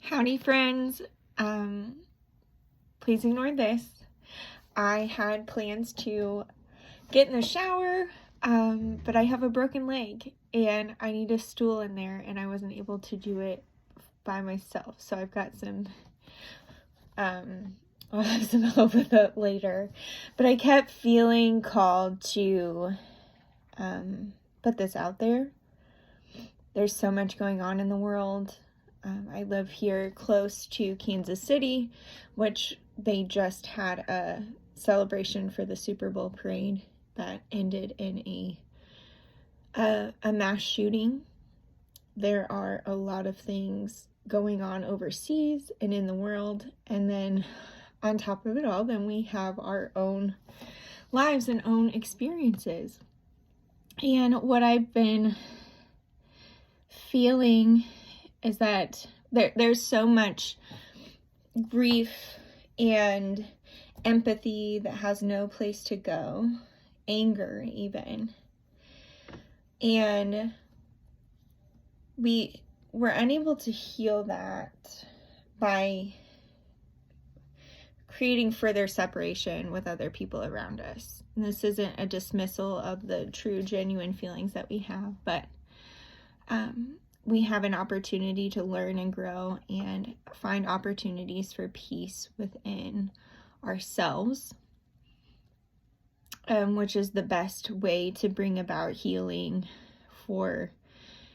Howdy, friends. Please ignore this. I had plans to get in the shower, but I have a broken leg and I need a stool in there, and I wasn't able to do it by myself. So I've got I'll have some help with it later. But I kept feeling called to put this out there. There's so much going on in the world. I live here close to Kansas City, which they just had a celebration for the Super Bowl parade that ended in a mass shooting. There are a lot of things going on overseas and in the world, and then on top of it all, then we have our own lives and own experiences. And what I've been feeling is that there's so much grief and empathy that has no place to go, anger even. And we're unable to heal that by creating further separation with other people around us. And this isn't a dismissal of the true, genuine feelings that we have, but we have an opportunity to learn and grow and find opportunities for peace within ourselves, which is the best way to bring about healing for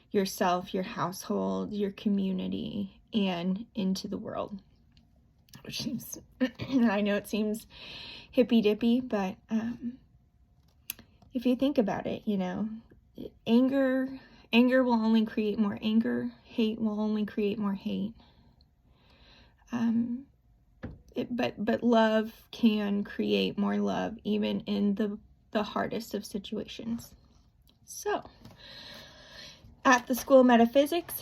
yourself, your household, your community, and into the world. Which seems, I know it seems hippy-dippy, but if you think about it, anger will only create more anger. Hate will only create more hate. But love can create more love, even in the hardest of situations. So, at the School of Metaphysics,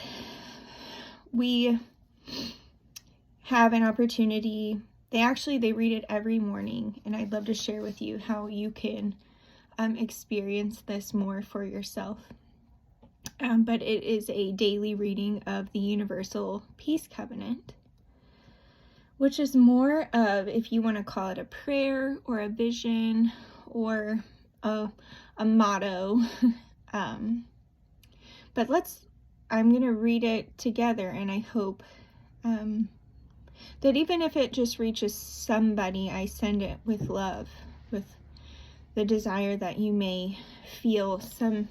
we have an opportunity. They read it every morning, and I'd love to share with you how you can experience this more for yourself. But it is a daily reading of the Universal Peace Covenant, which is more of, if you want to call it a prayer or a vision or a motto. But I'm going to read it together, and I hope that even if it just reaches somebody, I send it with love, with the desire that you may feel some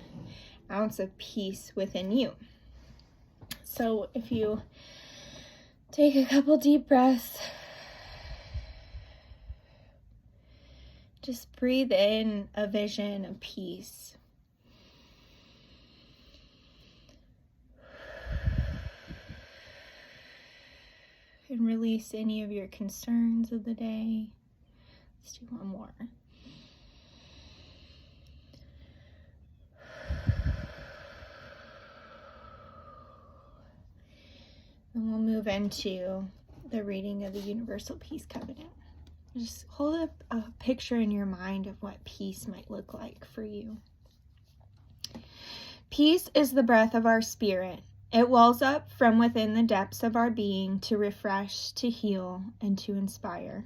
ounce of peace within you. So if you take a couple deep breaths, just breathe in a vision of peace. And release any of your concerns of the day. Let's do one more. And we'll move into the reading of the Universal Peace Covenant. Just hold up a picture in your mind of what peace might look like for you. Peace is the breath of our spirit. It wells up from within the depths of our being to refresh, to heal, and to inspire.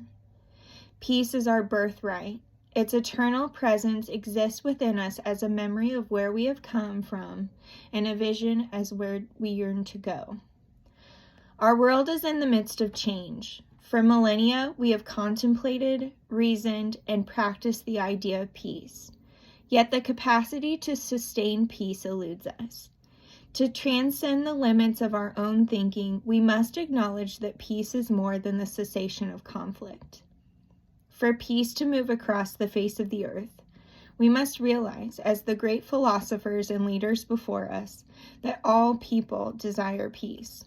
Peace is our birthright. Its eternal presence exists within us as a memory of where we have come from and a vision as where we yearn to go. Our world is in the midst of change. For millennia, we have contemplated, reasoned, and practiced the idea of peace. Yet the capacity to sustain peace eludes us. To transcend the limits of our own thinking, we must acknowledge that peace is more than the cessation of conflict. For peace to move across the face of the earth, we must realize, as the great philosophers and leaders before us, that all people desire peace.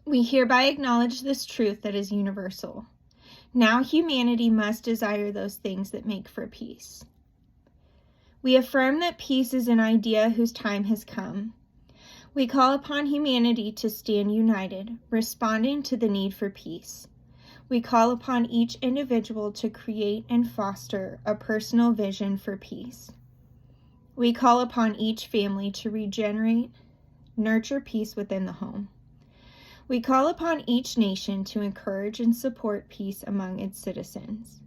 We hereby acknowledge this truth that is universal. Now humanity must desire those things that make for peace. We affirm that peace is an idea whose time has come. We call upon humanity to stand united, responding to the need for peace. We call upon each individual to create and foster a personal vision for peace. We call upon each family to regenerate, nurture peace within the home. We call upon each nation to encourage and support peace among its citizens.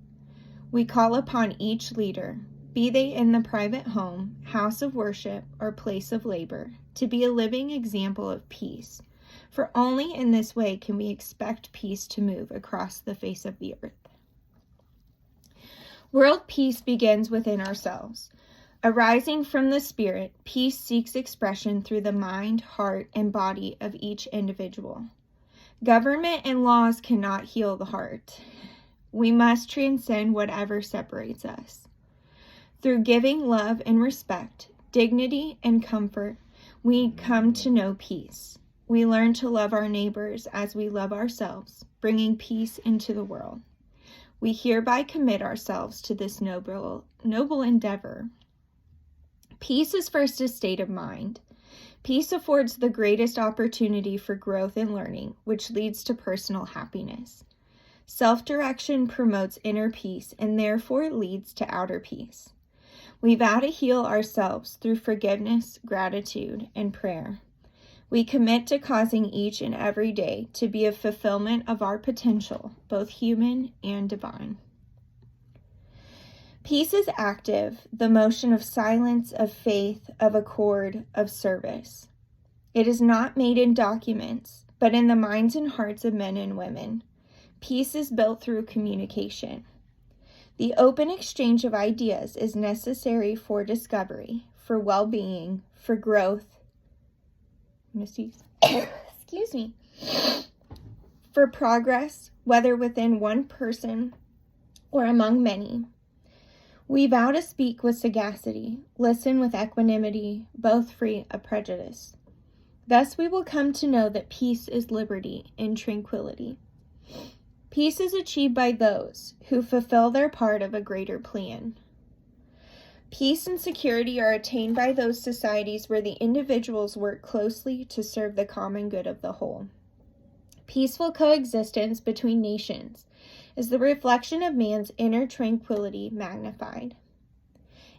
We call upon each leader, be they in the private home, house of worship, or place of labor, to be a living example of peace, for only in this way can we expect peace to move across the face of the earth. World peace begins within ourselves. Arising from the Spirit, peace seeks expression through the mind, heart, and body of each individual. Government and laws cannot heal the heart. We must transcend whatever separates us. Through giving love and respect, dignity and comfort, we come to know peace. We learn to love our neighbors as we love ourselves, bringing peace into the world. We hereby commit ourselves to this noble endeavor. Peace is first a state of mind. Peace affords the greatest opportunity for growth and learning, which leads to personal happiness. Self-direction promotes inner peace and therefore leads to outer peace. We vow to heal ourselves through forgiveness, gratitude, and prayer. We commit to causing each and every day to be a fulfillment of our potential, both human and divine. Peace is active, the motion of silence, of faith, of accord, of service. It is not made in documents, but in the minds and hearts of men and women. Peace is built through communication. The open exchange of ideas is necessary for discovery, for well-being, for growth. Excuse me. For progress, whether within one person or among many. We vow to speak with sagacity, listen with equanimity, both free of prejudice. Thus we will come to know that peace is liberty in tranquility. Peace is achieved by those who fulfill their part of a greater plan. Peace and security are attained by those societies where the individuals work closely to serve the common good of the whole. Peaceful coexistence between nations is the reflection of man's inner tranquility magnified.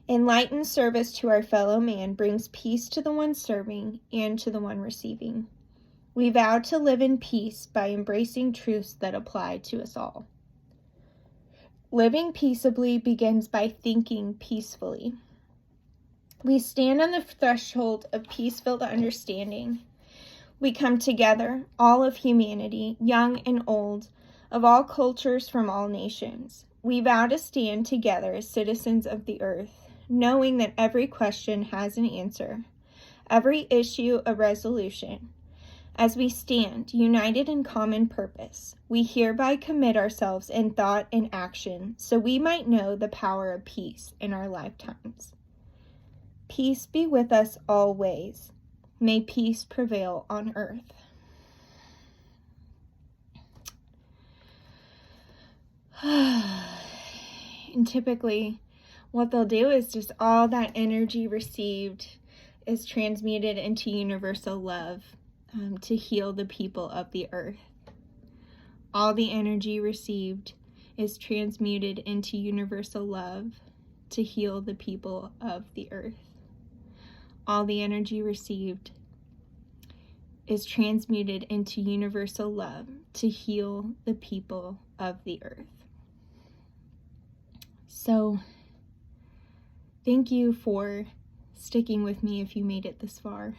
Enlightened service to our fellow man brings peace to the one serving and to the one receiving. We vow to live in peace by embracing truths that apply to us all. Living peaceably begins by thinking peacefully. We stand on the threshold of peace-filled understanding. We come together, all of humanity, young and old, of all cultures from all nations. We vow to stand together as citizens of the earth, knowing that every question has an answer, every issue a resolution. As we stand, united in common purpose, we hereby commit ourselves in thought and action so we might know the power of peace in our lifetimes. Peace be with us always. May peace prevail on earth. And typically, what they'll do is just all that energy received is transmuted into universal love to heal the people of the earth. All the energy received is transmuted into universal love to heal the people of the earth. All the energy received is transmuted into universal love to heal the people of the earth. So, thank you for sticking with me if you made it this far.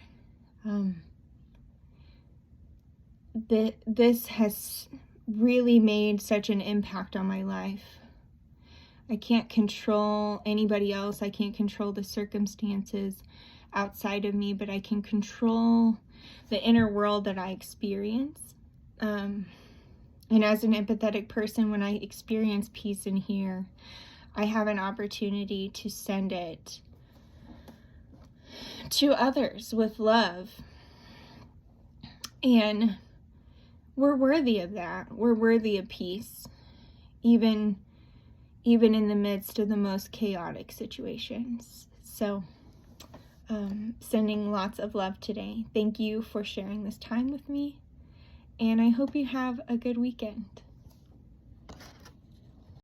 This has really made such an impact on my life. I can't control anybody else. I can't control the circumstances outside of me, but I can control the inner world that I experience. And as an empathetic person, when I experience peace in here, I have an opportunity to send it to others with love. And we're worthy of that. We're worthy of peace, even in the midst of the most chaotic situations. So, sending lots of love today. Thank you for sharing this time with me, and I hope you have a good weekend.